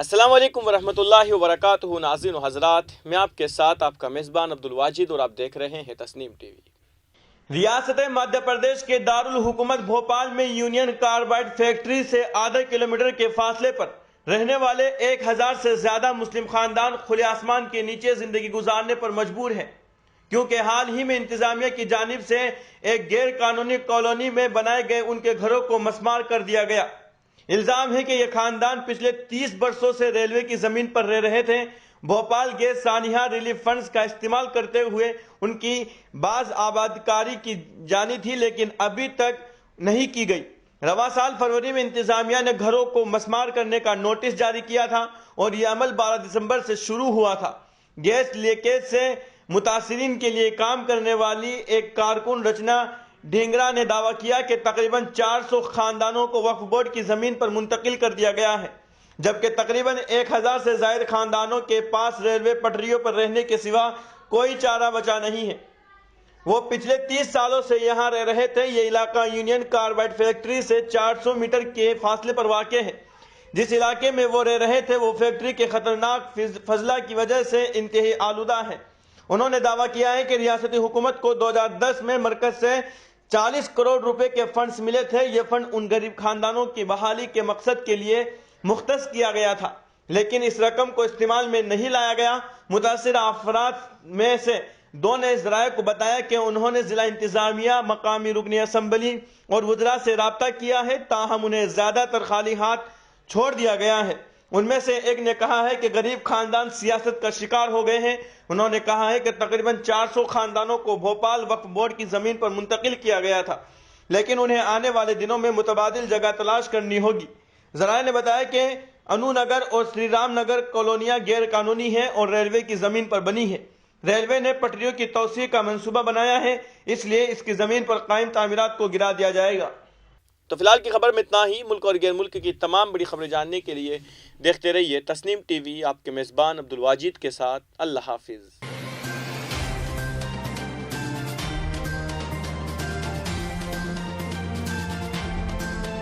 السلام علیکم ورحمۃ اللہ وبرکاتہ ناظرین و حضرات، میں آپ کے ساتھ آپ کا میزبان عبدالواجد اور آپ دیکھ رہے ہیں تسنیم ٹی وی۔ ریاست مدھیہ پردیش کے دارالحکومت بھوپال میں یونین کاربائڈ فیکٹری سے آدھا کلومیٹر کے فاصلے پر رہنے والے 1000 سے زیادہ مسلم خاندان کھلے آسمان کے نیچے زندگی گزارنے پر مجبور ہیں، کیونکہ حال ہی میں انتظامیہ کی جانب سے ایک غیر قانونی کالونی میں بنائے گئے ان کے گھروں کو مسمار کر دیا گیا۔ الزام ہے کہ یہ خاندان پچھلے 30 برسوں سے ریلوے کی زمین پر رہ رہے تھے۔ بھوپال گیس سانحہ ریلیف فنڈز کا استعمال کرتے ہوئے ان کی بعض آبادکاری کی جانی تھی، لیکن ابھی تک نہیں کی گئی۔ رواں سال فروری میں انتظامیہ نے گھروں کو مسمار کرنے کا نوٹس جاری کیا تھا اور یہ عمل 12 دسمبر سے شروع ہوا تھا۔ گیس لیکیج سے متاثرین کے لیے کام کرنے والی ایک کارکن رچنا ڈھینگرا نے دعویٰ کیا کہ تقریباً 400 خاندانوں کو وقف بورڈ کی زمین پر منتقل کر دیا گیا ہے، جبکہ تقریباً 1000 سے زائد خاندانوں کے پاس ریلوے پٹریوں پر رہنے کے سوا کوئی چارہ بچا نہیں ہے۔ وہ پچھلے 30 سالوں سے یہاں رہ رہے تھے۔ یہ علاقہ یونین کاربائڈ فیکٹری سے 400 میٹر کے فاصلے پر واقع ہے۔ جس علاقے میں وہ رہ رہے تھے وہ فیکٹری کے خطرناک فضلہ کی وجہ سے انتہائی آلودہ ہے۔ انہوں نے دعویٰ کیا ہے کہ ریاستی حکومت کو 2010 میں مرکز سے 40 کروڑ روپے کے فنڈز ملے تھے۔ یہ فنڈ ان غریب خاندانوں کی بحالی کے مقصد کے لیے مختص کیا گیا تھا، لیکن اس رقم کو استعمال میں نہیں لایا گیا۔ متاثرہ افراد میں سے 2 نے ذرائع کو بتایا کہ انہوں نے ضلع انتظامیہ، مقامی رکن اسمبلی اور وزراء سے رابطہ کیا ہے، تاہم انہیں زیادہ تر خالی ہاتھ چھوڑ دیا گیا ہے۔ ان میں سے ایک نے کہا ہے کہ غریب خاندان سیاست کا شکار ہو گئے ہیں۔ انہوں نے کہا ہے کہ تقریباً 400 خاندانوں کو بھوپال وقف بورڈ کی زمین پر منتقل کیا گیا تھا، لیکن انہیں آنے والے دنوں میں متبادل جگہ تلاش کرنی ہوگی۔ ذرائع نے بتایا کہ انو نگر اور سری رام نگر کالونیاں غیر قانونی ہیں اور ریلوے کی زمین پر بنی ہے۔ ریلوے نے پٹریوں کی توسیع کا منصوبہ بنایا ہے، اس لیے اس کی زمین پر قائم تعمیرات کو گرا دیا جائے گا۔ تو فی الحال کی خبر میں اتنا ہی۔ ملک اور غیر ملک کی تمام بڑی خبریں جاننے کے لیے دیکھتے رہیے تسنیم ٹی وی۔ آپ کے میزبان عبدالواجد کے ساتھ اللہ حافظ۔